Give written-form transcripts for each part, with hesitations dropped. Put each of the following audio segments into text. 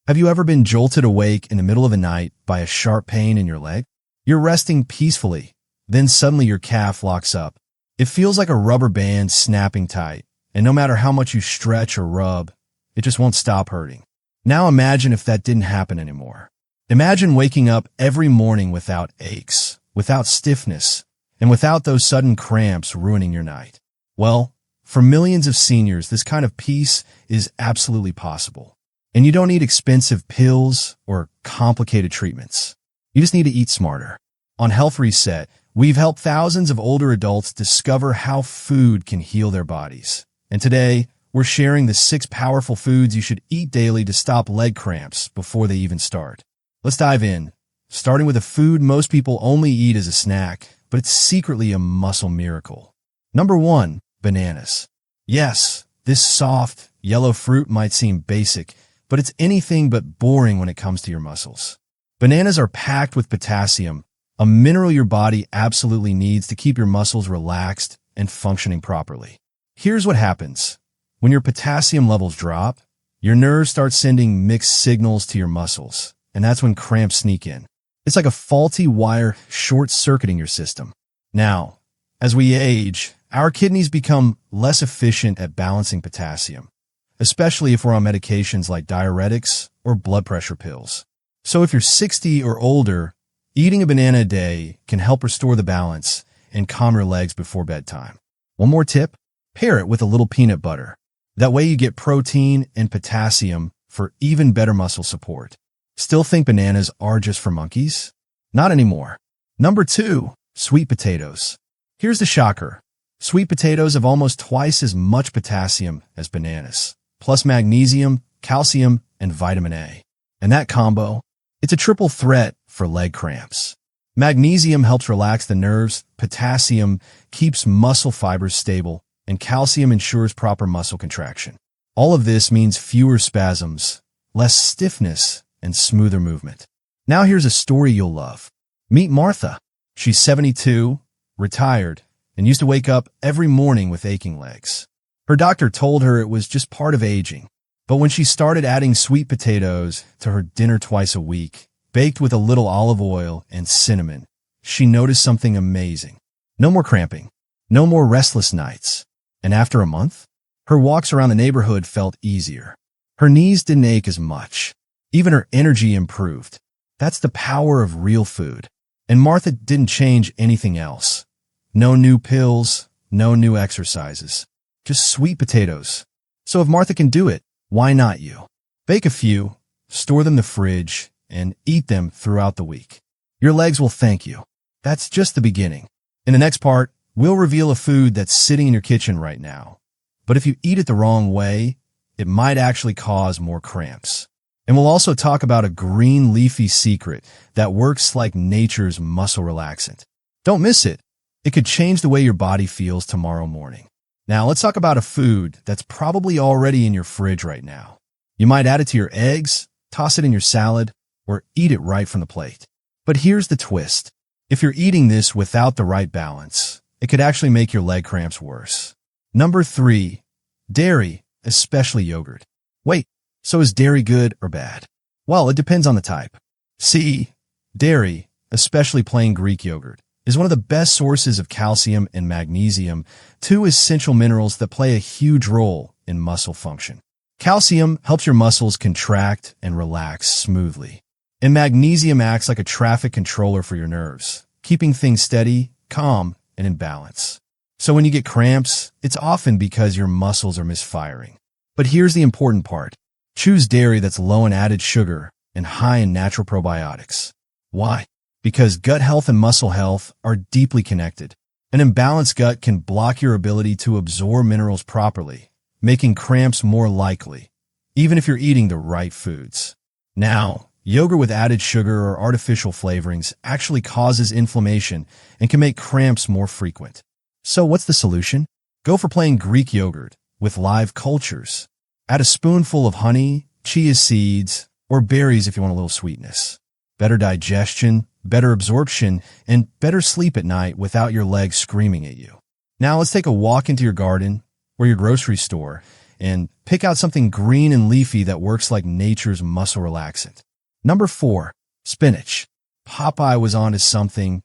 Have you ever been jolted awake in the middle of the night by a sharp pain in your leg? You're resting peacefully, then suddenly your calf locks up. It feels like a rubber band snapping tight, and no matter how much you stretch or rub, it just won't stop hurting. Now imagine if that didn't happen anymore. Imagine waking up every morning without aches, without stiffness, and without those sudden cramps ruining your night. Well, for millions of seniors, this kind of peace is absolutely possible. And you don't need expensive pills or complicated treatments. You just need to eat smarter. On Health Reset, we've helped thousands of older adults discover how food can heal their bodies. And today, we're sharing the 6 powerful foods you should eat daily to stop leg cramps before they even start. Let's dive in, starting with a food most people only eat as a snack, but it's secretly a muscle miracle. Number 1, bananas. Yes, this soft, yellow fruit might seem basic, but it's anything but boring when it comes to your muscles. Bananas are packed with potassium, a mineral your body absolutely needs to keep your muscles relaxed and functioning properly. Here's what happens. When your potassium levels drop, your nerves start sending mixed signals to your muscles, and that's when cramps sneak in. It's like a faulty wire short-circuiting your system. Now, as we age, our kidneys become less efficient at balancing potassium, especially if we're on medications like diuretics or blood pressure pills. So if you're 60 or older, eating a banana a day can help restore the balance and calm your legs before bedtime. One more tip, pair it with a little peanut butter. That way you get protein and potassium for even better muscle support. Still think bananas are just for monkeys? Not anymore. Number 2, sweet potatoes. Here's the shocker. Sweet potatoes have almost twice as much potassium as bananas, plus magnesium, calcium, and vitamin A. And that combo, it's a triple threat for leg cramps. Magnesium helps relax the nerves, potassium keeps muscle fibers stable, and calcium ensures proper muscle contraction. All of this means fewer spasms, less stiffness, and smoother movement. Now here's a story you'll love. Meet Martha. She's 72, retired, and used to wake up every morning with aching legs. Her doctor told her it was just part of aging. But when she started adding sweet potatoes to her dinner twice a week, baked with a little olive oil and cinnamon, she noticed something amazing. No more cramping, no more restless nights. And after a month, her walks around the neighborhood felt easier. Her knees didn't ache as much. Even her energy improved. That's the power of real food. And Martha didn't change anything else. No new pills, no new exercises. Just sweet potatoes. So if Martha can do it, why not you? Bake a few, store them in the fridge, and eat them throughout the week. Your legs will thank you. That's just the beginning. In the next part, we'll reveal a food that's sitting in your kitchen right now. But if you eat it the wrong way, it might actually cause more cramps. And we'll also talk about a green leafy secret that works like nature's muscle relaxant. Don't miss it. It could change the way your body feels tomorrow morning. Now, let's talk about a food that's probably already in your fridge right now. You might add it to your eggs, toss it in your salad, or eat it right from the plate. But here's the twist. If you're eating this without the right balance, it could actually make your leg cramps worse. Number 3, dairy, especially yogurt. Wait, so is dairy good or bad? Well, it depends on the type. See, dairy, especially plain Greek yogurt, is one of the best sources of calcium and magnesium, 2 essential minerals that play a huge role in muscle function. Calcium helps your muscles contract and relax smoothly, and magnesium acts like a traffic controller for your nerves, keeping things steady, calm, and in balance. So when you get cramps, it's often because your muscles are misfiring. But here's the important part. Choose dairy that's low in added sugar and high in natural probiotics. Why? Because gut health and muscle health are deeply connected. An imbalanced gut can block your ability to absorb minerals properly, making cramps more likely, even if you're eating the right foods. Now, yogurt with added sugar or artificial flavorings actually causes inflammation and can make cramps more frequent. So what's the solution? Go for plain Greek yogurt with live cultures. Add a spoonful of honey, chia seeds, or berries if you want a little sweetness. Better digestion, better absorption, and better sleep at night without your legs screaming at you. Now let's take a walk into your garden or your grocery store and pick out something green and leafy that works like nature's muscle relaxant. Number 4, spinach. Popeye was onto something,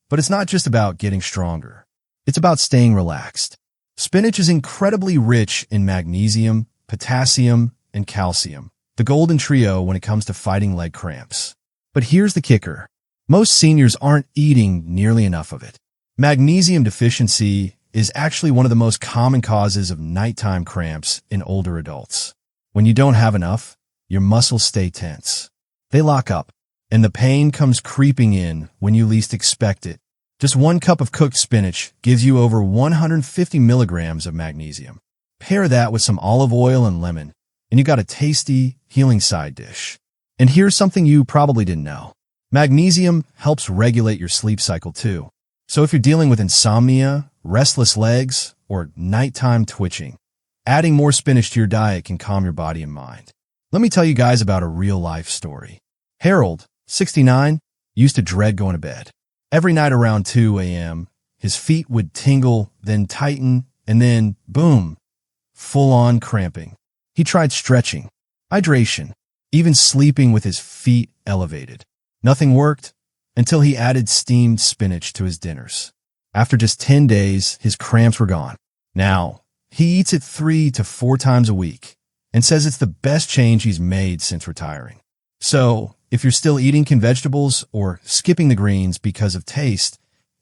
but it's not just about getting stronger. It's about staying relaxed. Spinach is incredibly rich in magnesium, potassium, and calcium, the golden trio when it comes to fighting leg cramps. But here's the kicker. Most seniors aren't eating nearly enough of it. Magnesium deficiency is actually one of the most common causes of nighttime cramps in older adults. When you don't have enough, your muscles stay tense. They lock up, and the pain comes creeping in when you least expect it. Just 1 cup of cooked spinach gives you over 150 milligrams of magnesium. Pair that with some olive oil and lemon, and you got a tasty, healing side dish. And here's something you probably didn't know. Magnesium helps regulate your sleep cycle too. So if you're dealing with insomnia, restless legs, or nighttime twitching, adding more spinach to your diet can calm your body and mind. Let me tell you guys about a real-life story. Harold, 69, used to dread going to bed. Every night around 2 a.m., his feet would tingle, then tighten, and then, boom, full-on cramping. He tried stretching, hydration, even sleeping with his feet elevated. Nothing worked until he added steamed spinach to his dinners. After just 10 days, his cramps were gone. Now, he eats it 3 to 4 times a week and says it's the best change he's made since retiring. So, if you're still eating canned vegetables or skipping the greens because of taste,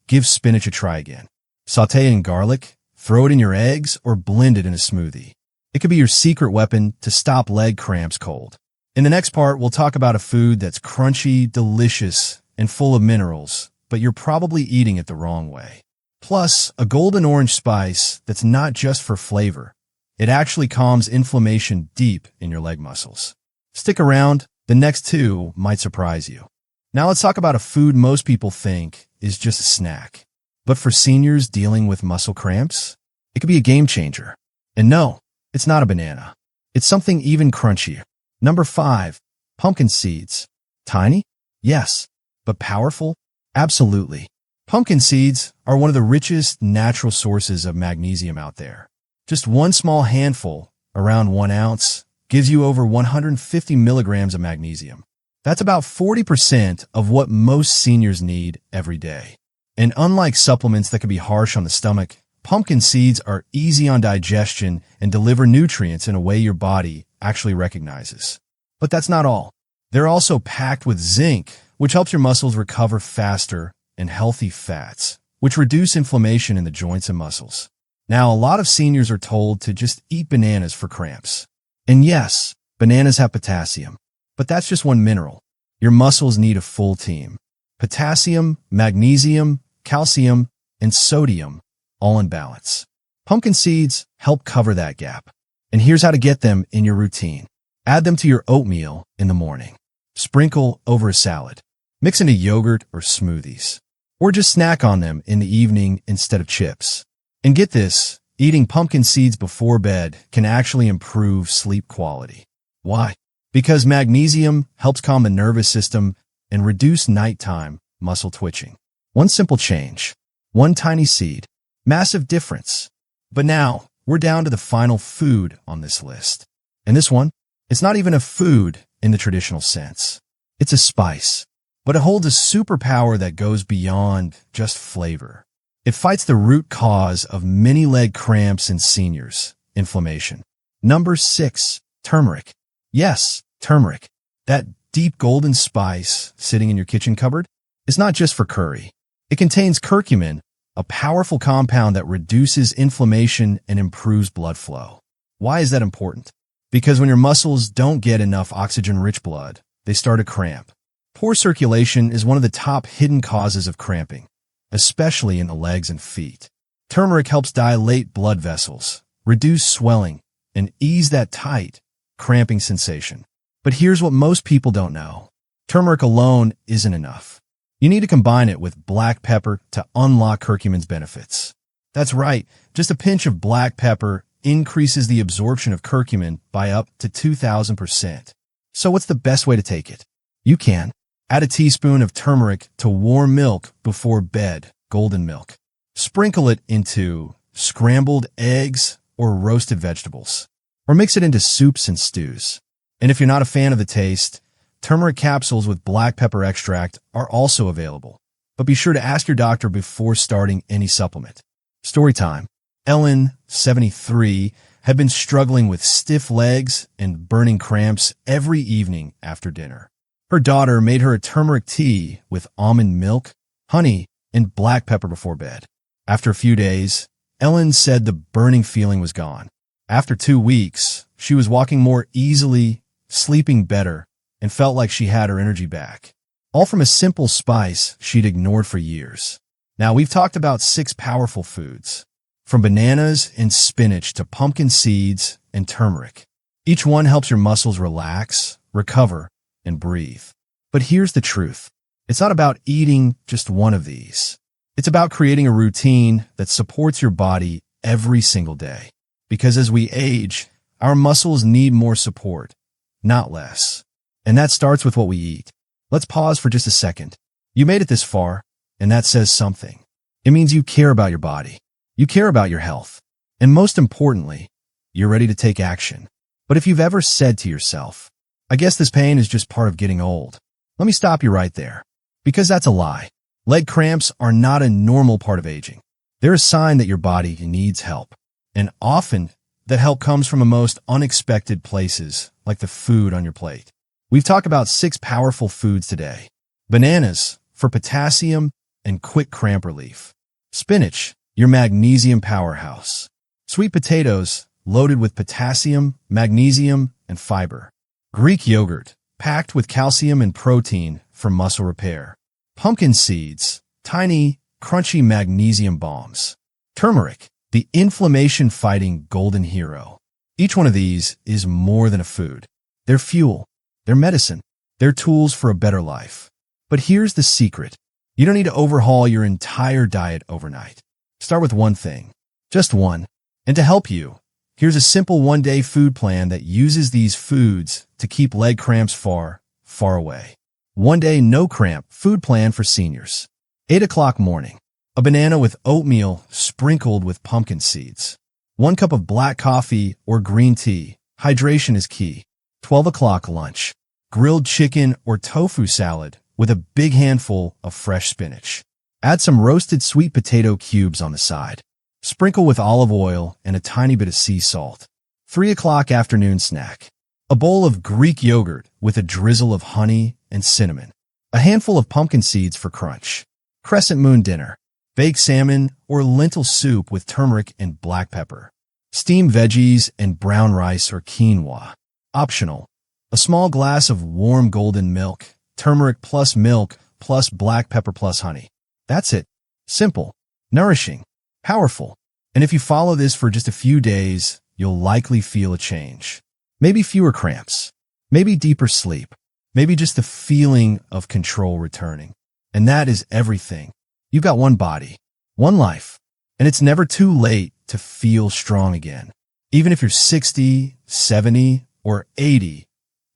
give spinach a try again. Sauté it in garlic, throw it in your eggs, or blend it in a smoothie. It could be your secret weapon to stop leg cramps cold. In the next part, we'll talk about a food that's crunchy, delicious, and full of minerals, but you're probably eating it the wrong way. Plus, a golden orange spice that's not just for flavor. It actually calms inflammation deep in your leg muscles. Stick around, the next 2 might surprise you. Now let's talk about a food most people think is just a snack. But for seniors dealing with muscle cramps, it could be a game changer. And no, it's not a banana. It's something even crunchier. Number 5, pumpkin seeds. Tiny? Yes. But powerful? Absolutely. Pumpkin seeds are one of the richest natural sources of magnesium out there. Just 1 small handful, around 1 ounce, gives you over 150 milligrams of magnesium. That's about 40% of what most seniors need every day. And unlike supplements that can be harsh on the stomach, pumpkin seeds are easy on digestion and deliver nutrients in a way your body actually recognizes. But that's not all. They're also packed with zinc, which helps your muscles recover faster, and healthy fats, which reduce inflammation in the joints and muscles. Now, a lot of seniors are told to just eat bananas for cramps. And yes, bananas have potassium, but that's just 1 mineral. Your muscles need a full team. Potassium, magnesium, calcium, and sodium, all in balance. Pumpkin seeds help cover that gap. And here's how to get them in your routine. Add them to your oatmeal in the morning. Sprinkle over a salad. Mix into yogurt or smoothies. Or just snack on them in the evening instead of chips. And get this, eating pumpkin seeds before bed can actually improve sleep quality. Why? Because magnesium helps calm the nervous system and reduce nighttime muscle twitching. 1 simple change. 1 tiny seed. Massive difference. But now, we're down to the final food on this list. And this one, it's not even a food in the traditional sense. It's a spice. But it holds a superpower that goes beyond just flavor. It fights the root cause of many leg cramps in seniors, inflammation. Number 6, turmeric. Yes, turmeric. That deep golden spice sitting in your kitchen cupboard is not just for curry. It contains curcumin, a powerful compound that reduces inflammation and improves blood flow. Why is that important? Because when your muscles don't get enough oxygen-rich blood, they start to cramp. Poor circulation is one of the top hidden causes of cramping, especially in the legs and feet. Turmeric helps dilate blood vessels, reduce swelling, and ease that tight, cramping sensation. But here's what most people don't know. Turmeric alone isn't enough. You need to combine it with black pepper to unlock curcumin's benefits. That's right, just a pinch of black pepper increases the absorption of curcumin by up to 2,000%. So what's the best way to take it? You can add a teaspoon of turmeric to warm milk before bed, golden milk. Sprinkle it into scrambled eggs or roasted vegetables. or mix it into soups and stews. And if you're not a fan of the taste, turmeric capsules with black pepper extract are also available. But be sure to ask your doctor before starting any supplement. Story time. Ellen, 73, had been struggling with stiff legs and burning cramps every evening after dinner. Her daughter made her a turmeric tea with almond milk, honey, and black pepper before bed. After a few days, Ellen said the burning feeling was gone. After 2 weeks, she was walking more easily, sleeping better, and felt like she had her energy back. All from a simple spice she'd ignored for years. Now, we've talked about 6 powerful foods, from bananas and spinach to pumpkin seeds and turmeric. Each one helps your muscles relax, recover, and breathe. But here's the truth. It's not about eating just one of these. It's about creating a routine that supports your body every single day. Because as we age, our muscles need more support, not less. And that starts with what we eat. Let's pause for just a second. You made it this far, and that says something. It means you care about your body. You care about your health. And most importantly, you're ready to take action. But if you've ever said to yourself, I guess this pain is just part of getting old, let me stop you right there. Because that's a lie. Leg cramps are not a normal part of aging. They're a sign that your body needs help. And often, that help comes from the most unexpected places, like the food on your plate. We've talked about 6 powerful foods today. Bananas, for potassium and quick cramp relief. Spinach, your magnesium powerhouse. Sweet potatoes, loaded with potassium, magnesium, and fiber. Greek yogurt, packed with calcium and protein for muscle repair. Pumpkin seeds, tiny, crunchy magnesium bombs. Turmeric, the inflammation-fighting golden hero. Each one of these is more than a food. They're fuel. They're medicine. They're tools for a better life. But here's the secret. You don't need to overhaul your entire diet overnight. Start with one thing. Just one. And to help you, here's a simple one-day food plan that uses these foods to keep leg cramps far, far away. One-day no-cramp food plan for seniors. 8 o'clock morning. A banana with oatmeal sprinkled with pumpkin seeds. 1 cup of black coffee or green tea. Hydration is key. 12 o'clock lunch. Grilled chicken or tofu salad with a big handful of fresh spinach. Add some roasted sweet potato cubes on the side. Sprinkle with olive oil and a tiny bit of sea salt. 3 o'clock afternoon snack. A bowl of Greek yogurt with a drizzle of honey and cinnamon. A handful of pumpkin seeds for crunch. Crescent moon dinner. Baked salmon or lentil soup with turmeric and black pepper. Steamed veggies and brown rice or quinoa. Optional. A small glass of warm golden milk, turmeric plus milk plus black pepper plus honey. That's it. Simple, nourishing, powerful. And if you follow this for just a few days, you'll likely feel a change. Maybe fewer cramps. Maybe deeper sleep. Maybe just the feeling of control returning. And that is everything. You've got one body, one life, and it's never too late to feel strong again. Even if you're 60, 70, or 80,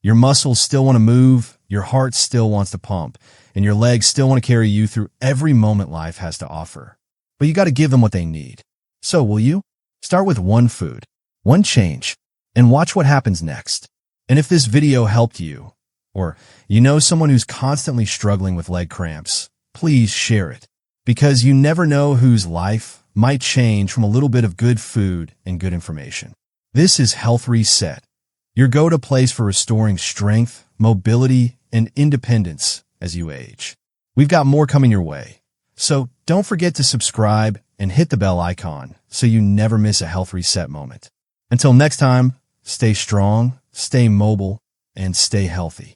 your muscles still want to move, your heart still wants to pump, and your legs still want to carry you through every moment life has to offer. But you got to give them what they need. So will you? Start with one food, one change, and watch what happens next. And if this video helped you, or you know someone who's constantly struggling with leg cramps, please share it. Because you never know whose life might change from a little bit of good food and good information. This is Health Reset, your go-to place for restoring strength, mobility, and independence as you age. We've got more coming your way. So don't forget to subscribe and hit the bell icon so you never miss a Health Reset moment. Until next time, stay strong, stay mobile, and stay healthy.